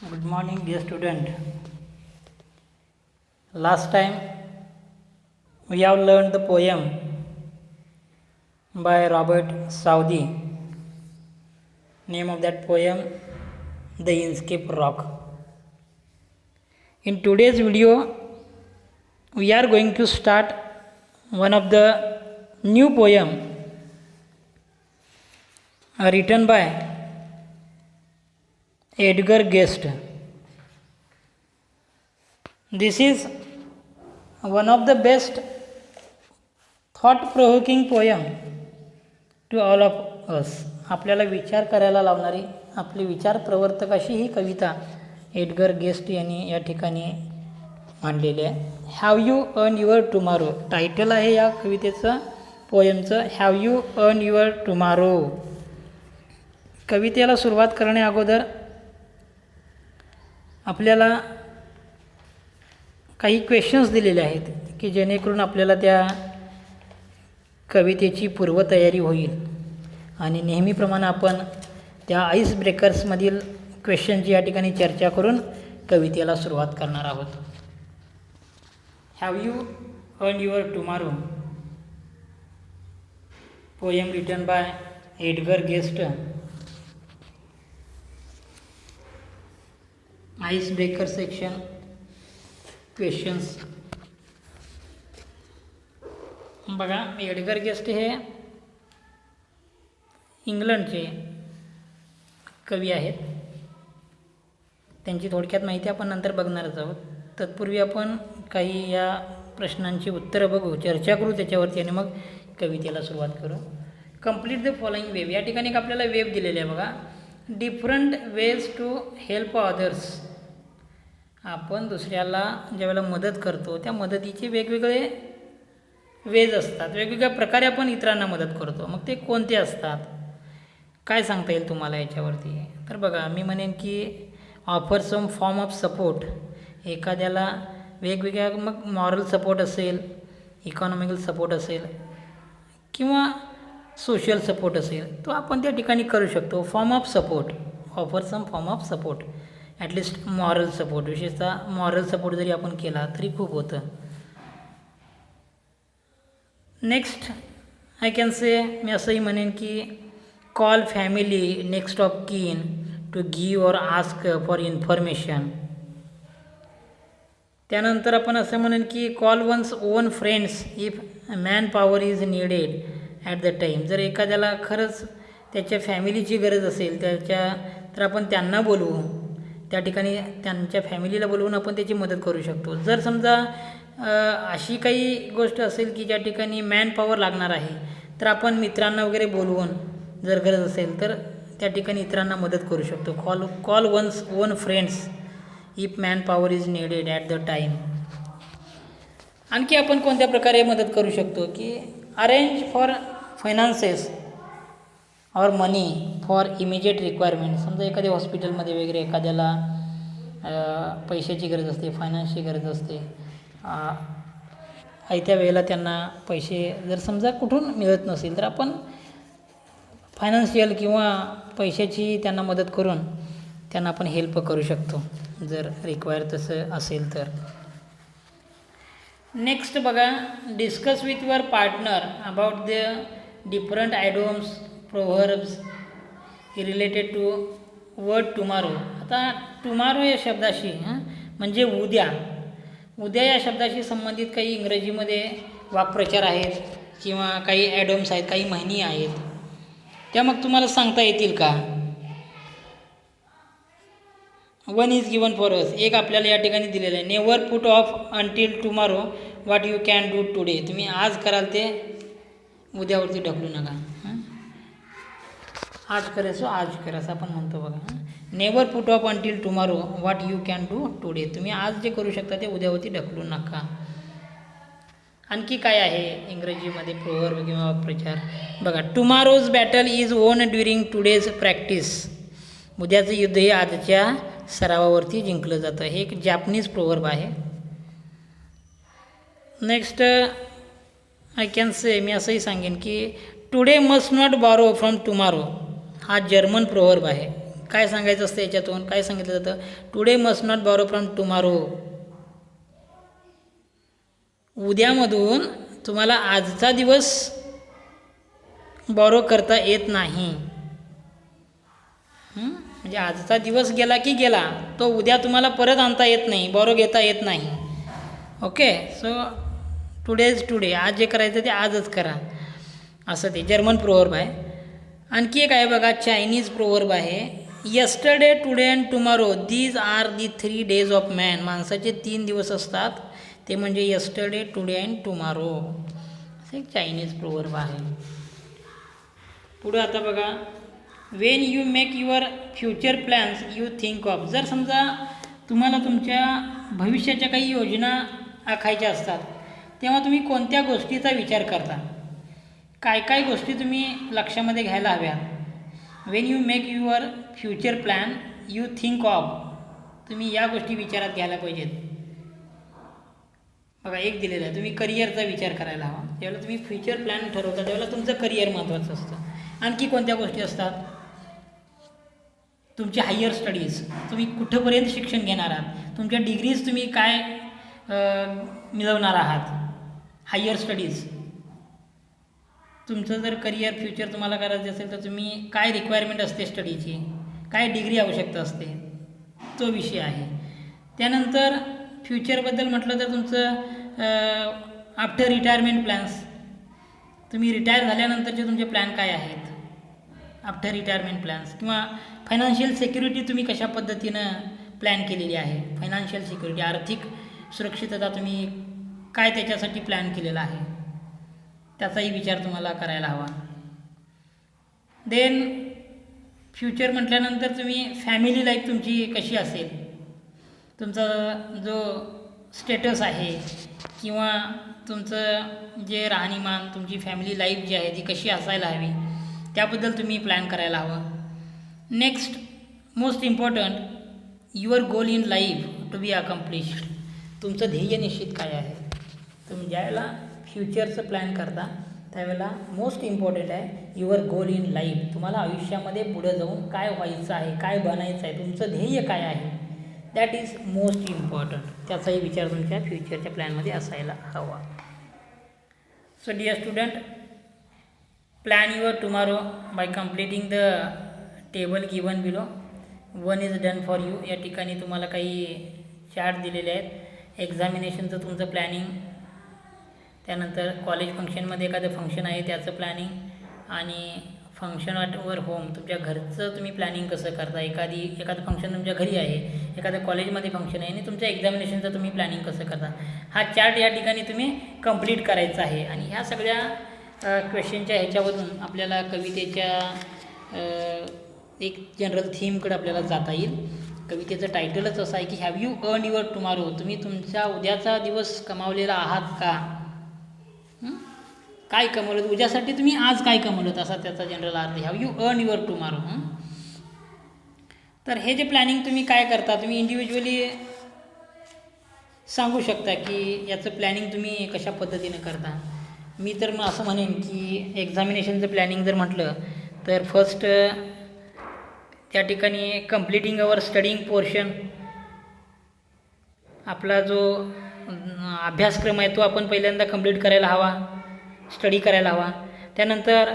Good morning, dear student. Last time we have learned the poem by Robert Southey. Name of that poem, The Inkscape Rock. In today's video, we are going to start one of the new poem written by Edgar Guest. This is one of the best thought-provoking poem to all of us. आपल्याला विचार करायला लावणारी, आपली विचार प्रवर्तक अशी ही कविता Edgar guest यांनी या ठिकाणी मांडलेली आहे. Have you earn your tomorrow title आहे या कवितेचं, पोयमचं. Have you earn your tomorrow. कवितेला सुरुवात करण्या अगोदर आपल्याला काही क्वेश्चन्स दिलेले आहेत की जेणेकरून आपल्याला त्या कवितेची पूर्वतयारी होईल आणि नेहमीप्रमाणे आपण त्या आईस ब्रेकर्समधील क्वेश्चनची या ठिकाणी चर्चा करून कवितेला सुरुवात करणार आहोत. Have you earn your tomorrow, poem written by Edgar guest. Ice breaker section questions. बघा, एडगर गेस्ट हे इंग्लंडचे कवी आहेत. त्यांची थोडक्यात माहिती आपण नंतर बघणारच आहोत. तत्पूर्वी आपण काही या प्रश्नांची उत्तरं बघू, चर्चा करू त्याच्यावरती आणि मग कवितेला सुरुवात करू. Complete the following web. या ठिकाणी एक आपल्याला वेव दिलेले आहे बघा. Different ways to help others. आपण दुसऱ्याला ज्यावेळेला मदत करतो त्या मदतीचे वेगवेगळे वेज असतात, वेगवेगळ्या प्रकारे आपण इतरांना मदत करतो. मग ते कोणते असतात, काय सांगता येईल तुम्हाला याच्यावरती? तर बघा, मी म्हणेन की offer some form of support. एखाद्याला वेगवेगळ्या, मग मॉरल सपोर्ट असेल, इकॉनॉमिकल सपोर्ट असेल किंवा सोशल सपोर्ट असेल, तो आपण त्या ठिकाणी करू शकतो. Form of support, offer some form of support. At least moral support, विशेषतः मॉरल सपोर्ट जरी आपण केला तरी खूप होतं. नेक्स्ट आय कॅन से, मी असंही म्हणेन की call family next of kin to give or ask for information. त्यानंतर आपण असं म्हणेन की call one's own friends if manpower is needed at the time. जर एखाद्याला खरंच त्याच्या फॅमिलीची गरज असेल तर आपण त्यांना बोलवू, त्या ठिकाणी त्यांच्या फॅमिलीला बोलवून आपण त्याची मदत करू शकतो. जर समजा अशी काही गोष्ट असेल की ज्या ठिकाणी मॅन पॉवर लागणार आहे, तर आपण मित्रांना वगैरे बोलवून जर गरज असेल तर त्या ठिकाणी इतरांना मदत करू शकतो. Call one's own friends if manpower is needed at the time. आणखी आपण कोणत्या प्रकारे मदत करू शकतो की अरेंज फॉर फायनान्सेस और मनी फॉर इमिजिएट रिक्वायरमेंट. समजा एखाद्या हॉस्पिटलमध्ये वगैरे एखाद्याला पैशाची गरज असते, फायनान्सची गरज असते, आयत्या वेळेला त्यांना पैसे जर समजा कुठून मिळत नसेल तर आपण फायनान्शियल किंवा पैशाची त्यांना मदत करून त्यांना आपण हेल्प करू शकतो जर रिक्वायर तसं असेल तर. नेक्स्ट बघा, discuss with your partner about the different idioms proverbs related to word tomorrow. आता टुमारो या शब्दाशी म्हणजे उद्या, उद्या या शब्दाशी संबंधित काही इंग्रजीमध्ये वाक्प्रचार आहेत किंवा काही ॲडोम्स आहेत, काही म्हणी आहेत, त्या मग तुम्हाला सांगता येतील का? One is given for us. एक आपल्याला या ठिकाणी दिलेलं आहे, never put off until tomorrow what you can do today. तुम्ही आज कराल ते उद्यावरती ढकलू नका. आज करायचो आज करा असं आपण म्हणतो बघा. Never put off until tomorrow what you can do today. तुम्ही आज जे करू शकता ते उद्यावरती ढकलू नका. आणखी काय आहे इंग्रजीमध्ये प्रोव्हर्ब किंवा वाक्प्रचार? बघा, tomorrow's battle is won during today's practice. उद्याचं युद्ध हे आजच्या सरावावरती जिंकलं जातं. हे एक जॅपनीज प्रोव्हर्ब आहे. नेक्स्ट आय कॅन से, मी असंही सांगेन की today must not borrow from tomorrow. हा जर्मन प्रोव्हर्ब आहे. काय सांगायचं असतं याच्यातून? काय सांगितलं जातं? Today must not borrow from tomorrow. उद्यामधून तुम्हाला आजचा दिवस बॉरो करता येत नाही. म्हणजे आजचा दिवस गेला की गेला, तो उद्या तुम्हाला परत आणता येत नाही, बॉरो घेता येत नाही. Okay, so today is today. आज जे करायचं ते आजच करा, असं ते जर्मन प्रोवर्ब आहे. आणखी एक आहे बघा, चायनीज प्रोवर्ब आहे. Yesterday, today and tomorrow, these are the 3 days of man. माणसाचे 3 दिवस असतात, ते म्हणजे यस्टरडे, टुडे अँड टुमारो. असं एक चायनीज प्रोवर्ब आहे. पुढं आता बघा, Wien you make your future plans you think of. जर समजा तुम्हाला तुमच्या भविष्याच्या काही योजना आखायच्या असतात, तेव्हा तुम्ही कोणत्या गोष्टीचा विचार करता? काय काय गोष्टी तुम्ही लक्षामध्ये घ्यायला हव्यात? Wien you make your future plan you think of. तुम्ही या गोष्टी विचारात घ्यायला पाहिजेत. बघा, एक दिलेलं आहे, तुम्ही करिअरचा विचार करायला हवा. त्यावेळेला तुम्ही फ्युचर प्लॅन ठरवता, त्यावेळेला तुमचं करिअर महत्त्वाचं असतं. आणखी कोणत्या गोष्टी असतात? तुमचे हायर स्टडीज, तुम्ही कुठंपर्यंत शिक्षण घेणार आहात, तुमच्या डिग्रीज तुम्ही काय मिळवणार आहात, हायर स्टडीज. तुमचं जर करिअर फ्युचर तुम्हाला करायचं असेल तर तुम्ही काय रिक्वायरमेंट असते स्टडीची, काय डिग्री आवश्यकता असते, तो विषय आहे. त्यानंतर फ्युचरबद्दल म्हटलं तर तुमचं आफ्टर रिटायरमेंट प्लॅन्स, तुम्ही रिटायर झाल्यानंतरचे तुमचे प्लॅन काय आहेत, आफ्टर रिटायरमेंट प्लॅन्स. किंवा फायनान्शियल सिक्युरिटी तुम्ही कशा पद्धतीनं प्लॅन केलेली आहे, फायनान्शियल सिक्युरिटी, आर्थिक सुरक्षितता तुम्ही काय त्याच्यासाठी प्लॅन केलेला आहे, त्याचाही विचार तुम्हाला करायला हवा. देन फ्युचर म्हटल्यानंतर तुम्ही फॅमिली लाईफ तुमची कशी असेल, तुमचा जो स्टेटस आहे किंवा तुमचं जे राहणीमान, तुमची फॅमिली लाईफ जी आहे ती कशी असायला हवी, त्याबद्दल तुम्ही प्लॅन करायला हवं. Next, most important, your goal in life to be accomplished. तुमचं ध्येय निश्चित काय आहे. तुम्ही ज्यावेळेला फ्युचरचं प्लॅन करता त्यावेळेला मोस्ट इम्पॉर्टंट आहे युअर गोल इन लाईफ. तुम्हाला आयुष्यामध्ये पुढे जाऊन काय व्हायचं आहे, काय बनायचं आहे, तुमचं ध्येय काय आहे, दॅट इज मोस्ट इम्पॉर्टंट. त्याचाही विचार तुमच्या फ्युचरच्या प्लॅनमध्ये असायला हवा. So dear student, plan your tomorrow by completing the table given below. 1 is done for you. या ठिकाणी तुम्हाला काही चार्ट दिलेले आहेत. एक्झामिनेशनचं तुमचं प्लॅनिंग, त्यानंतर कॉलेज फंक्शनमध्ये एखादं फंक्शन आहे त्याचं प्लॅनिंग, आणि फंक्शन वर होम, तुमच्या घरचं तुम्ही प्लॅनिंग कसं करता. एखादं फंक्शन तुमच्या घरी आहे, एखादं कॉलेजमध्ये फंक्शन आहे, आणि तुमच्या एक्झामिनेशनचं तुम्ही प्लॅनिंग कसं करता. हा चार्ट या ठिकाणी तुम्ही कंप्लीट करायचा आहे. आणि ह्या सगळ्या क्वेश्चनच्या ह्याच्यावरून आपल्याला कवितेच्या एक जनरल थीमकडे आपल्याला जाता येईल. कवितेचं टायटलच असं आहे की have you earn your tomorrow. तुम्ही तुमचा उद्याचा दिवस कमावलेला आहात का? काय कमवलं उद्यासाठी, तुम्ही आज काय कमवलं, असा त्याचा जनरल अर्थ. Have you earn your tomorrow. तर हे जे प्लॅनिंग तुम्ही काय करता, तुम्ही इंडिव्हिज्युअली सांगू शकता की याचं प्लॅनिंग तुम्ही कशा पद्धतीनं करता. मी तर मग असं म्हणेन की एक्झामिनेशनचं प्लॅनिंग जर म्हटलं तर फर्स्ट त्या ठिकाणी कम्प्लिटिंग अवर स्टडिंग पोर्शन, आपला जो अभ्यासक्रम आहे तो आपण पहिल्यांदा कंप्लीट करायला हवा, स्टडी करायला हवा. त्यानंतर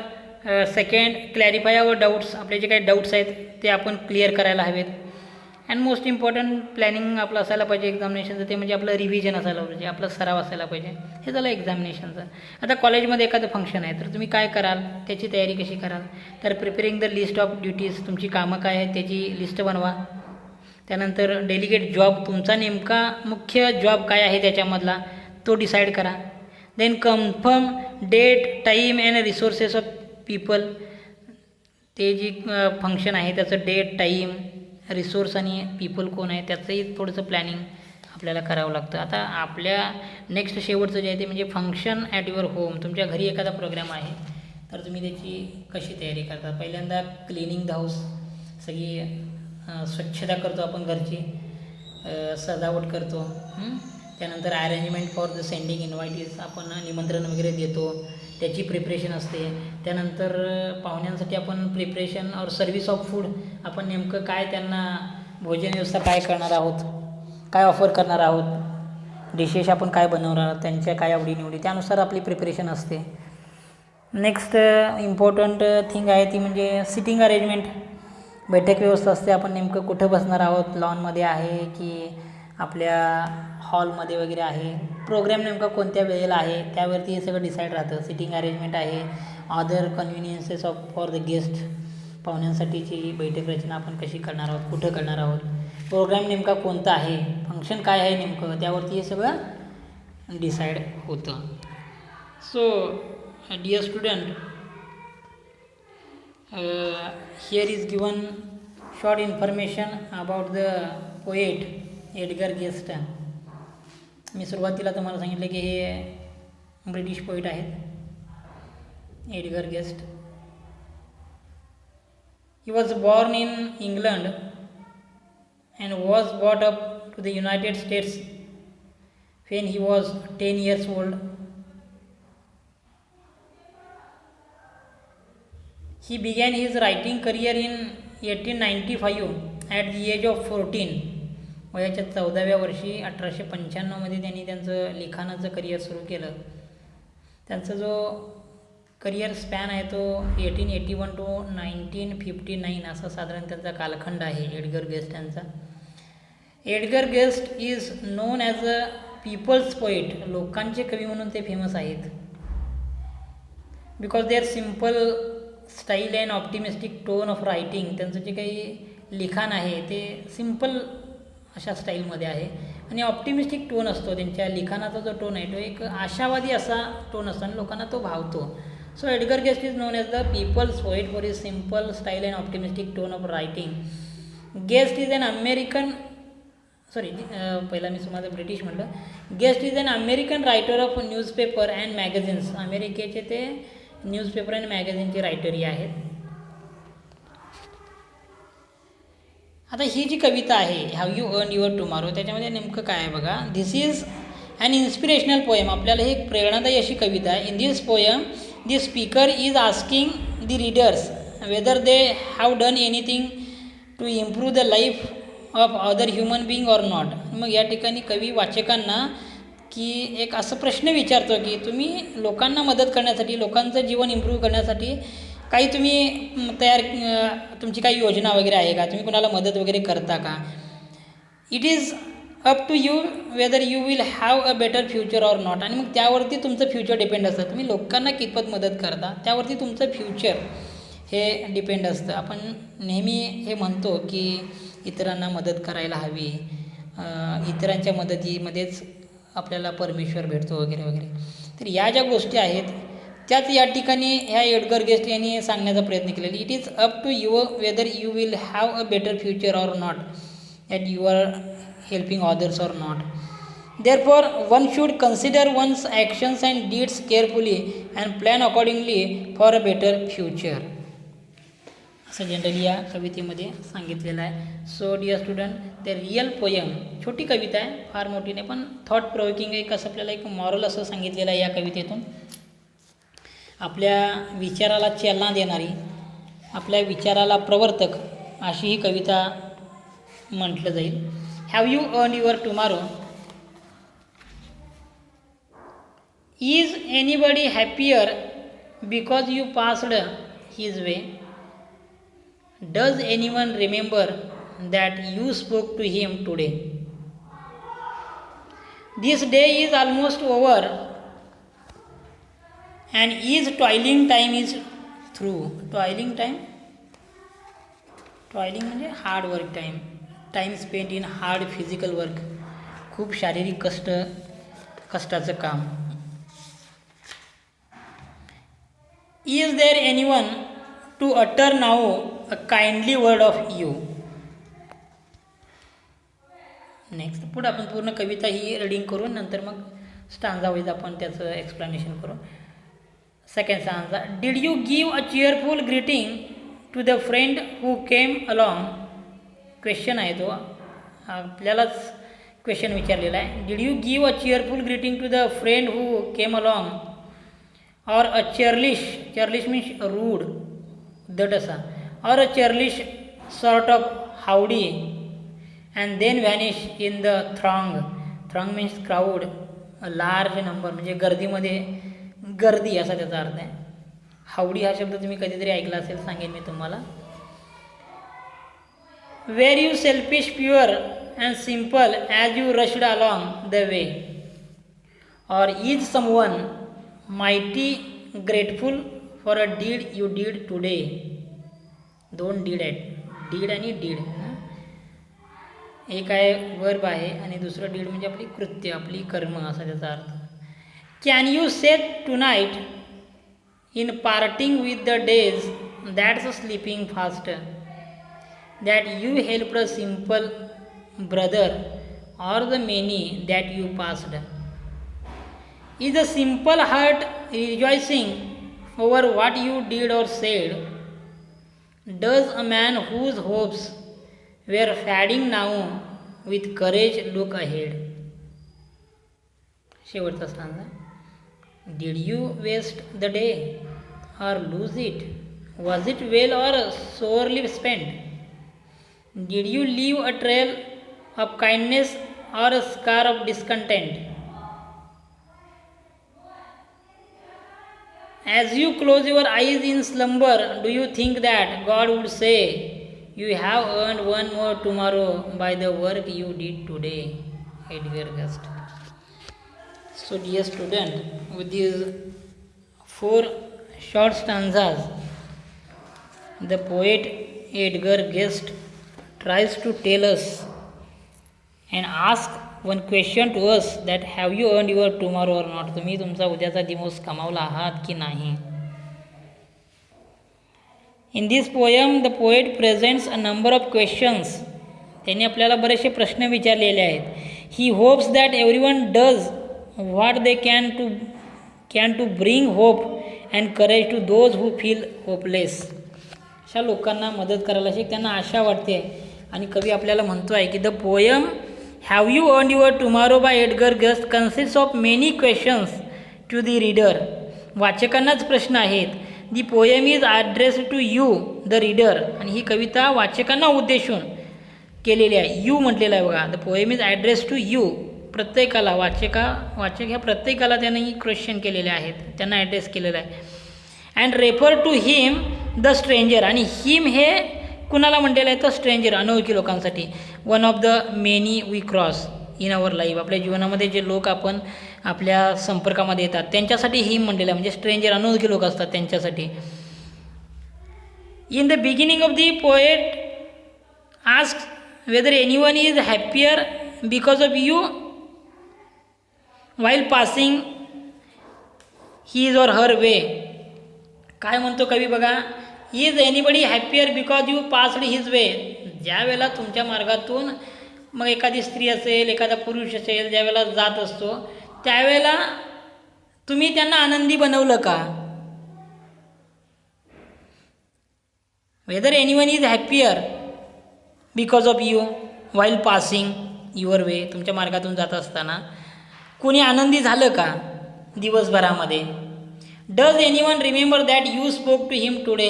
सेकंड, क्लॅरिफाय अवर डाऊट्स, आपले जे काही डाऊट्स आहेत ते आपण क्लिअर करायला हवेत. अँड मोस्ट इम्पॉर्टंट प्लॅनिंग आपलं असायला पाहिजे एक्झामिनेशनचं, ते म्हणजे आपलं रिव्हिजन असायला पाहिजे, आपला सराव असायला पाहिजे. हे झालं एक्झामिनेशनचं. आता कॉलेजमध्ये एखादं फंक्शन आहे तर तुम्ही काय कराल, त्याची तयारी कशी कराल. तर preparing the list of duties, तुमची कामं काय आहेत त्याची लिस्ट बनवा. त्यानंतर डेलिगेट जॉब, तुमचा नेमका मुख्य जॉब काय आहे त्याच्यामधला तो डिसाईड करा. Then confirm date, time and resources of people, ते जी फंक्शन आहे त्याचं डेट, टाईम, रिसोर्स आणि पीपल कोण आहे त्याचंही थोडंसं प्लॅनिंग आपल्याला करावं लागतं. आता आपल्या नेक्स्ट शेवटचं जे आहे ते म्हणजे फंक्शन ॲट युअर होम. तुमच्या घरी एखादा प्रोग्राम आहे तर तुम्ही त्याची कशी तयारी करता. पहिल्यांदा क्लिनिंग द हाऊस, सगळी स्वच्छता करतो आपण घरची, सजावट करतो. त्यानंतर अरेंजमेंट फॉर द सेंडिंग इन्व्हायटीज, आपण निमंत्रण वगैरे देतो, त्याची प्रिपरेशन असते. त्यानंतर पाहुण्यांसाठी आपण प्रिपरेशन और सर्व्हिस ऑफ फूड, आपण नेमकं काय त्यांना भोजन व्यवस्था काय करणार आहोत, काय ऑफर करणार आहोत, डिशेस आपण काय बनवणार, त्यांच्या काय आवडीनिवडी, त्यानुसार आपली प्रिपरेशन असते. नेक्स्ट इम्पॉर्टंट थिंग आहे ती म्हणजे सिटिंग अरेंजमेंट, बैठक व्यवस्था असते. आपण नेमकं कुठं बसणार आहोत, लॉनमध्ये आहे की आपल्या हॉलमध्ये वगैरे आहे, प्रोग्राम नेमका कोणत्या वेळेला आहे त्यावरती हे सगळं डिसाईड राहतं. सिटिंग अरेंजमेंट आहे, अदर कन्व्हिनियन्सेस फॉर द गेस्ट, पाहुण्यांसाठीची बैठक रचना आपण कशी करणार आहोत, कुठं करणार आहोत, प्रोग्राम नेमका कोणता आहे, फंक्शन काय आहे नेमकं, त्यावरती हे सगळं डिसाईड होतं. So dear student, here is given short information about the poet Edgar Guest. मी सुरुवातीला तुम्हाला सांगितलं की हे ब्रिटिश पोएट आहेत, Edgar Guest. He was born in England and was bought up to the United States when he was 10 years old. He began his writing career in 1895 at the age of 14. वयाच्या 14व्या वर्षी 1895मध्ये त्यांनी त्यांचं लिखाणाचं career सुरू केलं. त्यांचा जो career span आहे तो 1881 to 1959 असा साधारण त्यांचा कालखंड आहे एडगर गेस्ट यांचा. Edgar Guest is known as a people's poet, लोकांचे कवी म्हणून ते फेमस आहेत. Because their simple style and optimistic tone of writing, त्यांचं जे काही लिखाण आहे ते सिम्पल अशा स्टाईलमध्ये आहे आणि ऑप्टिमिस्टिक टोन असतो. त्यांच्या लिखाणाचा जो टोन आहे तो एक आशावादी असा टोन असतो आणि लोकांना तो भावतो. So Edgar Guest is known as the people's poet for is simple style and optimistic tone of writing. Guest is an American पहिला मी तुम्हाला ब्रिटिश म्हटलं. Guest is an American writer of newspaper and magazines, अमेरिकेचे ते newspaper and मॅगझिनचे रायटरही आहेत. आता ही जी कविता आहे have you earn your tomorrow, त्याच्यामध्ये नेमकं काय आहे बघा. This is an inspirational poem, आपल्याला ही एक प्रेरणादायी अशी कविता आहे. In this poem the speaker is asking the readers whether they have done anything to improve the life of other human being or not. मग या ठिकाणी कवी वाचकांना की एक असं प्रश्न विचारतो की तुम्ही लोकांना मदत करण्यासाठी, लोकांचं जीवन इम्प्रूव्ह करण्यासाठी काही तुम्ही तुमची काही योजना वगैरे आहे का, तुम्ही कोणाला मदत वगैरे करता का. It is up to you whether you will have a better future or not. आणि मग त्यावरती तुमचं फ्युचर डिपेंड असतं, तुम्ही लोकांना कितपत मदत करता त्यावरती तुमचं फ्युचर हे डिपेंड असतं. आपण नेहमी हे म्हणतो की इतरांना मदत करायला हवी, इतरांच्या मदतीमध्येच आपल्याला परमेश्वर भेटतो वगैरे वगैरे. तर या ज्या गोष्टी आहेत त्याच या ठिकाणी ह्या एडगर गेस्ट यांनी सांगण्याचा प्रयत्न केलेला. It is up to you whether you will have a better future or not, that you are helping others or not. Therefore one should consider one's actions and deeds carefully and plan accordingly for a better future, असं generally या कवितेमध्ये सांगितलेलं आहे. So dear student, ते real poem, छोटी कविता आहे, फार मोठी नाही, पण थॉट प्रोवोकिंग एक असं आपल्याला एक मॉरल असं सांगितलेलं आहे या कवितेतून. आपल्या विचाराला चालना देणारी, आपल्या विचाराला प्रवर्तक अशी ही कविता म्हटलं जाईल. Have you earn your tomorrow. Is anybody happier because you passed his way. Does anyone remember that you spoke to him today? This day is almost over and his toiling time is through. Toiling time? Toiling म्हणजे hard work time, time spend in hard physical work, खूप शारीरिक कष्टाचं काम. Is there anyone to utter now a kindly word of you? Next पुढे आपण पूर्ण कविता ही reading करू, नंतर मग स्टांजा वाईज आपण त्याचं एक्सप्लेनेशन करू. Second stanza. Did you give a cheerful greeting to the friend who came along. Question आहे तो, आपल्यालाच क्वेश्चन विचारलेला आहे. Did you give a cheerful greeting to the friend who came along or a churlish means rude, uddhat असा, or a churlish sort of howdy, and then vanish in the throng means crowd, a large number म्हणजे गर्दीमध्ये गर्दी असा त्याचा अर्थ आहे. Howdy हा शब्द तुम्ही कधीतरी ऐकला असेल, सांगेन मी तुम्हाला. Were you selfish pure and simple as you rushed along the way, or is someone mighty grateful for a deed you did today. दोन डीड आहेत, डीड आणि डीड. एक आहे वर्ब आहे आणि दुसरं डीड म्हणजे आपली कृत्य, आपली कर्म असा त्याचा अर्थ. Can you say tonight in parting with the days that's sleeping fast, that you helped a simple brother or the many that you passed. Is a simple heart rejoicing over what you did or said? Does a man whose hopes were fading now with courage look ahead? शेवटचा stanza. Did you waste the day or lose it? Was it well or sorely spent? Did you leave a trail of kindness or a scar of discontent? As you close your eyes in slumber, do you think that God would say, you have earned one more tomorrow by the work you did today? Edgar Guest. So dear student, with these 4 short stanzas, the poet Edgar Guest tries to tell us and ask one question to us, that have you earned your tomorrow or not? तुम्ही तुमचा उद्याचा दिवस कमावला आहात की नाही. In this poem the poet presents a number of questions. त्यांनी आपल्याला बरेचसे प्रश्न विचारलेले आहेत. He hopes that everyone does what they can to bring hope and courage to those who feel hopeless. अशा लोकांना मदत करायला शिक, त्यांना आशा वाटते. आणि कवी आपल्याला म्हणतो आहे की the poem have you earned your tomorrow by Edgar Guest consist of many questions to the reader. वाचकांनाच प्रश्न आहेत. The poem is address to you the reader. आणि ही कविता वाचकांना उद्देशून केलेली आहे. यू म्हटलेलं आहे बघा. The poem is address to you, प्रत्येकाला. वाचक ह्या प्रत्येकाला त्यांनी क्वेश्चन केलेले आहेत, त्यांना ॲड्रेस केलेलं आहे. And refer to him the stranger. आणि हिम हे कुणाला म्हटलेलं आहे तर स्ट्रेंजर, अनोळखी लोकांसाठी. One of the many we cross in our life. आपल्या जीवनामध्ये जे लोक आपण आपल्या संपर्कामध्ये येतात त्यांच्यासाठी हिम म्हटलेलं आहे, म्हणजे स्ट्रेंजर, अनोळखी लोक असतात त्यांच्यासाठी. In the beginning of the poet ask whether anyone is happier because of you while passing his or her way. काय म्हणतो कवी बघा. Is anybody happier because you passed his way. ज्या वेळेला तुमच्या मार्गातून मग एखादी स्त्री असेल, एखादा पुरुष असेल, ज्या वेळेला जात असतो त्यावेळेला तुम्ही त्यांना आनंदी बनवलं का. Whether anyone is happier because of you while passing your way. तुमच्या मार्गातून जात असताना कोणी आनंदी झालं का दिवसभरामध्ये. Does anyone remember that you spoke to him today.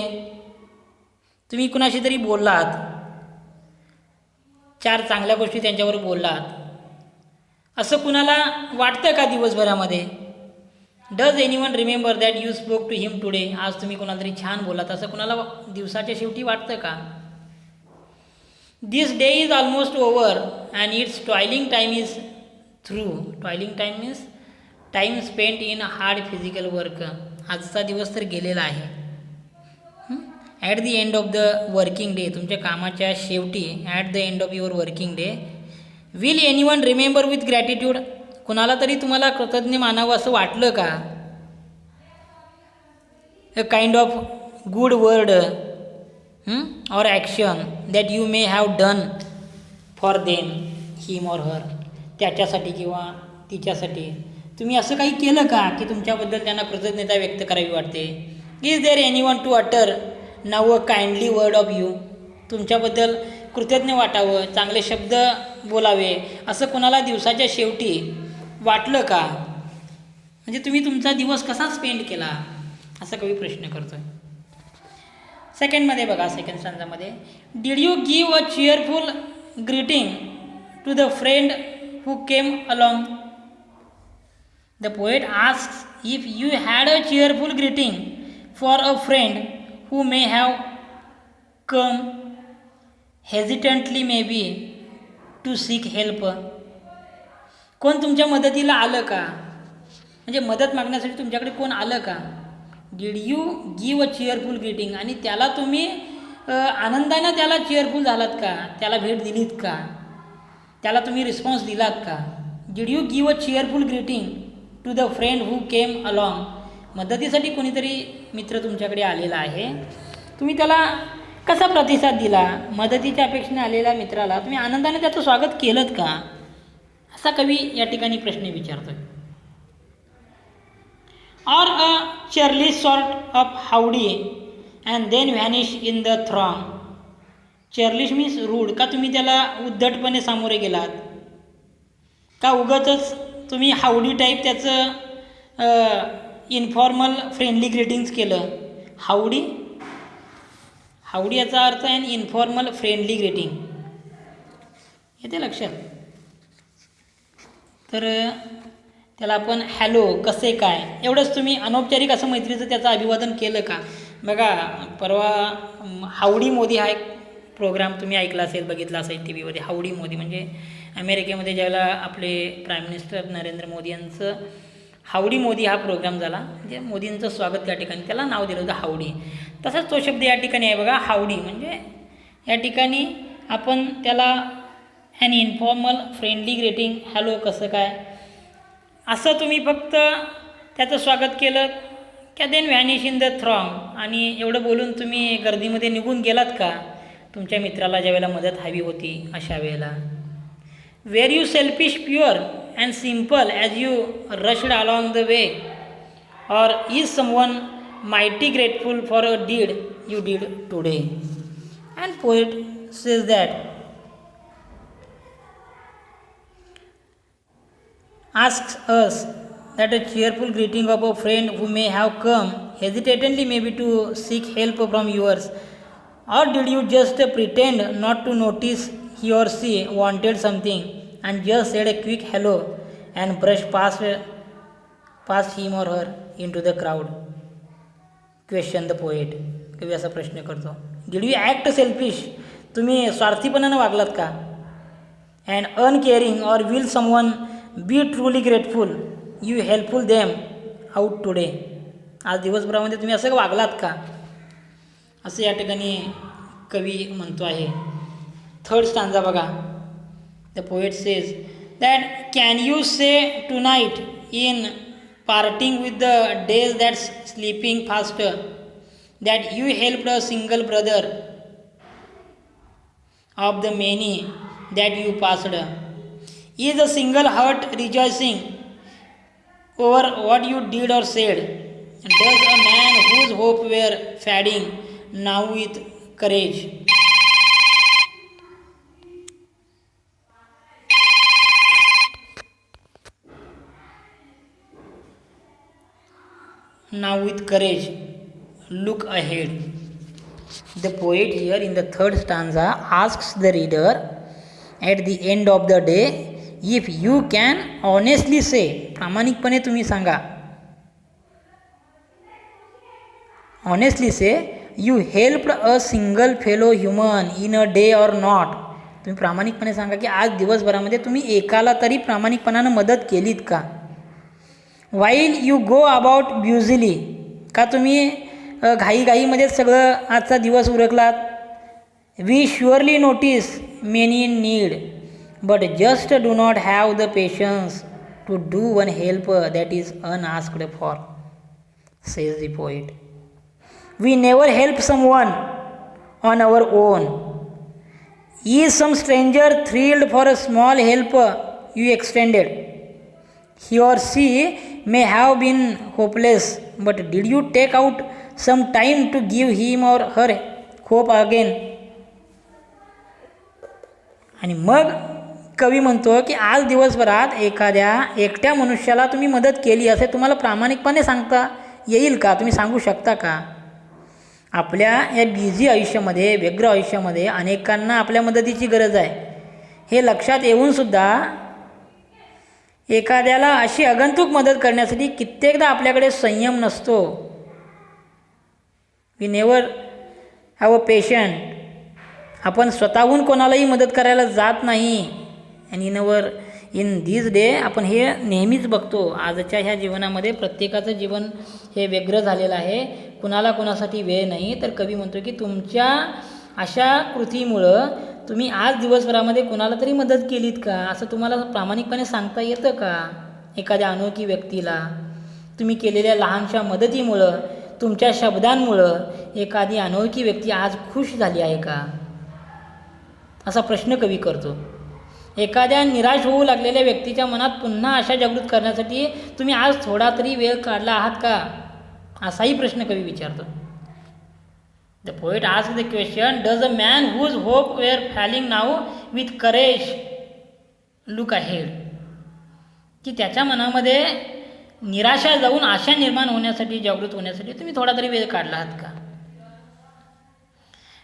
तुम्ही कुणाशी तरी बोललात, 4 चांगल्या गोष्टी त्यांच्यावर बोललात, असं कुणाला वाटतं का दिवसभरामध्ये. Does anyone remember that you spoke to him today. आज तुम्ही कुणाला तरी छान बोलात असं कुणाला दिवसाच्या शेवटी वाटतं का. This day is almost over and its toiling time is through. Toiling time means time spent in hard physical work. आजचा दिवस तर गेलेला आहे. At the end of the working day. तुमच्या कामाच्या शेवटी, at the end of your working day, will anyone remember with gratitude. कुणाला तरी तुम्हाला कृतज्ञ मानावं असं वाटलं का. A kind of good word or action that you may have done for them, him or her. त्याच्यासाठी किंवा तिच्यासाठी तुम्ही असं काही केलं का की तुमच्याबद्दल त्यांना कृतज्ञता व्यक्त करावी वाटते. Is there anyone to utter now a kindly word of you. तुमच्याबद्दल कृतज्ञ वाटावं, चांगले शब्द बोलावे असं कोणाला दिवसाच्या शेवटी वाटलं का. म्हणजे तुम्ही तुमचा दिवस कसा स्पेंड केला, असा कवी प्रश्न करतोय. सेकंडमध्ये बघा, सेकंड स्टांजामध्ये, did you give a cheerful greeting to the friend who came along. The poet asks if you had a cheerful greeting for a friend who may have come hesitantly maybe to seek help. कोण तुमच्या मदतीला आलं का, म्हणजे मदत मागण्यासाठी तुमच्याकडे कोण आलं का. Did you give a cheerful greeting, आणि त्याला तुम्ही आनंदानं त्याला चीअरफुल झालात का, त्याला भेट दिलीत का, त्याला तुम्ही रिस्पॉन्स दिलात का. Did you give a cheerful greeting to the friend who came along. मदतीसाठी कोणीतरी मित्र तुमच्याकडे आलेला आहे, तुम्ही त्याला कसा प्रतिसाद दिला. मदतीच्या अपेक्षेने आलेल्या मित्राला तुम्ही आनंदाने त्याचं स्वागत केलं का, असा कवी या ठिकाणी प्रश्न विचारतोय. Or a churlish sort of howdy and then vanish in the throng. Churlish means rude, का तुम्ही त्याला उद्धटपणे सामोरे गेलात, का उगाचच तुम्ही हावडी टाईप त्याचं इन्फॉर्मल फ्रेंडली ग्रीटिंग्स केलं. हावडी याचा अर्थ आहे इन्फॉर्मल फ्रेंडली ग्रीटिंग, येते लक्षात. तर त्याला आपण हॅलो, कसे काय, एवढंच तुम्ही अनौपचारिक असं मैत्रीचं त्याचं अभिवादन केलं का. बघा, परवा हावडी मोदी हा एक प्रोग्राम तुम्ही ऐकला असेल, बघितला असेल टी व्हीमध्ये. हावडी मोदी म्हणजे अमेरिकेमध्ये ज्यावेळेला आपले प्राईम मिनिस्टर नरेंद्र मोदी यांचं हावडी मोदी हा प्रोग्राम झाला, म्हणजे मोदींचं स्वागत त्या ठिकाणी त्याला नाव दिलं होतं हावडी. तसाच तो शब्द या ठिकाणी आहे बघा, हावडी. म्हणजे या ठिकाणी आपण त्याला an informal friendly greeting, hello कसं काय, असं तुम्ही फक्त त्याचं स्वागत केलं का. Then vanish in the throng, आणि एवढं बोलून तुम्ही गर्दीमध्ये निघून गेलात का तुमच्या मित्राला ज्यावेळेला मदत हवी होती अशा वेळेला. Were you selfish pure and simple as you rushed along the way, or is someone mighty grateful for a deed you did today. And poet says that asks us that a cheerful greeting of a friend who may have come hesitantly maybe to seek help from yours, or did you just pretend not to notice he or she wanted something and just said a quick hello and brushed past him or her into the crowd. Question the poet. कवी असा प्रश्न करतो. Did you act selfish? तुम्ही स्वार्थीपणानं वागलात का. And uncaring, or will someone be truly grateful you helpful them out today. आज दिवसभरामध्ये तुम्ही असं वागलात का, असं या ठिकाणी कवी म्हणतो आहे. थर्ड स्टांजा बघा. The poet says that can you say tonight in parting with the days that's sleeping faster that you helped a single brother of the many that you passed. Is a single heart rejoicing over what you did or said? Does a man whose hope were fading now with courage? Now with courage look ahead. The poet here in the third stanza asks the reader at the end of the day if you can honestly say, प्रामाणिकपणे तुम्ही सांगा, honestly say you helped a single fellow human in a day or not. तुम्ही प्रामाणिकपणे सांगा की आज दिवसभरामध्ये तुम्ही एकाला तरी प्रामाणिकपणानं मदत केलीत का. While you go about busily, का तुम्ही घाईघाईमध्ये सगळं आजचा दिवस उरकलात. We surely notice many in need but just do not have the patience to do one help that is unasked for, says the poet. We never help someone on our own. Is some stranger thrilled for a small help you extended. He or she may have been hopeless, but did you take out some time to give him or her hope again? आणि मग कवी म्हणतो की आज दिवसभरात एखाद्या एकट्या मनुष्याला तुम्ही मदत केली असे तुम्हाला प्रामाणिकपणे सांगता येईल का? तुम्ही सांगू शकता का? आपल्या या बिझी आयुष्यामध्ये, व्यग्र आयुष्यामध्ये अनेकांना आपल्या मदतीची गरज आहे. हे लक्षात येऊनसुद्धा एखाद्याला अशी आगंतुक मदत करण्यासाठी कित्येकदा आपल्याकडे संयम नसतो. We never have a patient. आपण स्वतःहून कोणालाही मदत करायला जात नाही. आणि इन दिस डे आपण हे नेहमीच बघतो. आजच्या ह्या जीवनामध्ये प्रत्येकाचं जीवन हे व्यग्र झालेलं आहे. कुणाला कोणासाठी वेळ नाही. तर कवी म्हणतो की तुमच्या अशा कृतीमुळं तुम्ही आज दिवसभरामध्ये कुणाला तरी मदत केलीत का? असं तुम्हाला प्रामाणिकपणे सांगता येतं का? एखाद्या अनोळखी व्यक्तीला तुम्ही केलेल्या लहानशा मदतीमुळं, तुमच्या शब्दांमुळं एखादी अनोळखी व्यक्ती आज खुश झाली आहे का? असा प्रश्न कवी करतो. एखाद्या निराश होऊ लागलेल्या व्यक्तीच्या मनात पुन्हा आशा जागृत करण्यासाठी तुम्ही आज थोडा तरी वेळ काढला आहात का? असाही प्रश्न कवी विचारतो. The poet ask the question, does a man whose hope were falling now with courage look ahead. की त्याच्या मनामध्ये निराशा जाऊन आशा निर्माण होण्यासाठी, जागृत होण्यासाठी तुम्ही थोडा तरी वेळ काढला आहात का?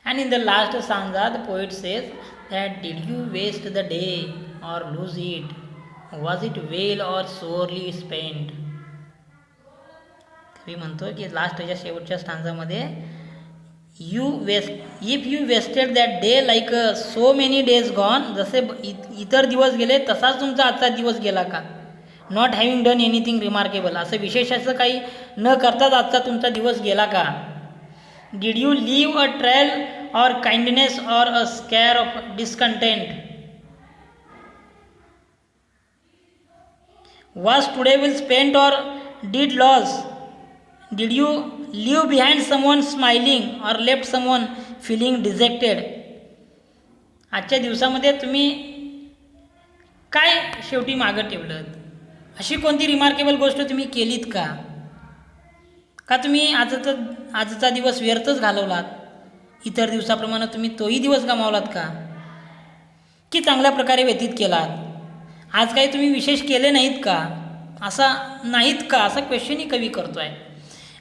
And in the last stanza, the poet says that did you waste the day or lose it? Was it well or sorely spent? कवी म्हणतो की लास्टच्या शेवटच्या स्टांजामध्ये if you wasted that day like so many days gone, जसे इतर दिवस गेले तसाच तुमचा आजचा दिवस गेला का? Not having done anything remarkable, असं विशेष असं काही न करताच आजचा तुमचा दिवस गेला का? Did you leave a trail or kindness or a scare of discontent? Was today well spent or did loss? Did you leave behind someone smiling or left someone feeling dejected? आजच्या दिवसामध्ये तुम्ही काय शेवटी मागं ठेवलं? अशी कोणती रिमार्केबल गोष्ट तुम्ही केलीत का? का तुम्ही आजचा दिवस व्यर्थच घालवलात? इतर दिवसाप्रमाणे तुम्ही तोही दिवस गमावलात का? की चांगल्या प्रकारे व्यतीत केलात? आज काही तुम्ही विशेष केले नाहीत का? असा क्वेश्चनही कवी करतो आहे.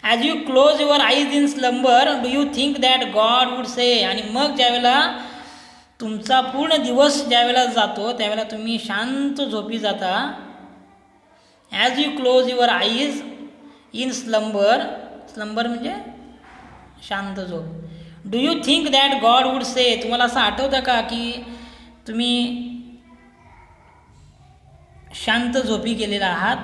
As you close your eyes in slumber do you think that God would say. आणि मग ज्यावेळेला तुमचा पूर्ण दिवस ज्यावेळेला जातो त्यावेळेला तुम्ही शांत झोपी जाता. As you close your eyes in slumber म्हणजे शांत झोप. Do you think that God would say. तुम्हाला असं आठवतं का की तुम्ही शांत झोपी गेलेला आहात?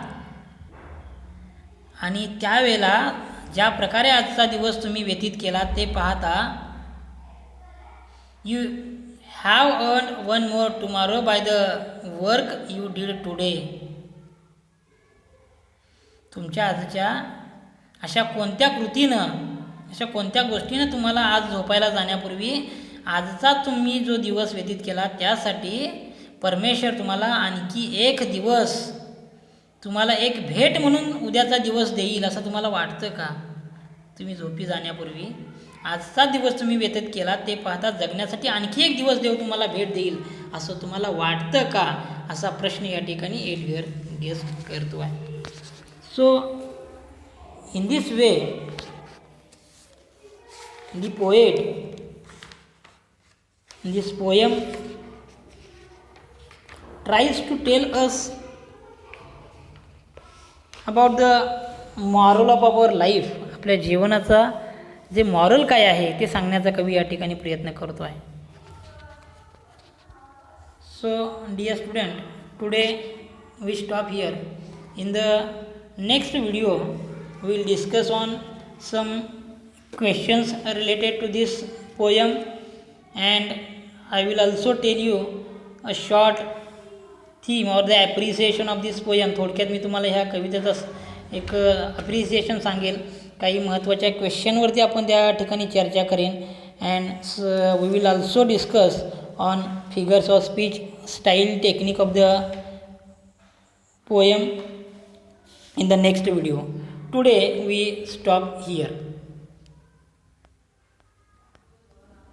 आणि त्यावेळेला ज्या प्रकारे आजचा दिवस तुम्ही व्यतीत केला ते पाहता you have earn one more tomorrow by the work you did today. तुमच्या आजच्या अशा कोणत्या कृतीनं, अशा कोणत्या गोष्टीनं तुम्हाला आज झोपायला जाण्यापूर्वी आजचा तुम्ही जो दिवस व्यतीत केला त्यासाठी परमेश्वर तुम्हाला आणखी एक दिवस, तुम्हाला एक भेट म्हणून उद्याचा दिवस देईल असं तुम्हाला वाटतं का? तुम्ही झोपी जाण्यापूर्वी आजचा दिवस तुम्ही व्यतीत केला ते पाहता जगण्यासाठी आणखी एक दिवस देव तुम्हाला भेट देईल असं तुम्हाला वाटतं का? असा प्रश्न या ठिकाणी एडवियर गेस करतो आहे. So, in this way, the poet, in this poem, tries to tell us about the moral of our life. आपल्या जीवनाचा जे मॉरल काय आहे ते सांगण्याचा कवी या ठिकाणी प्रयत्न करतो आहे. So, dear student, today we stop here. In the next video we will discuss on some questions related to this poem, and I will also tell you a short theme or the appreciation of this poem. थोडक्यात मी तुम्हाला ह्या कवितेचा एक appreciation सांगेल. काही महत्त्वाच्या क्वेश्चनवरती आपण त्या ठिकाणी चर्चा करेन. And we will also discuss on figures of speech, style, technique of the poem in the next video. Today we stop here.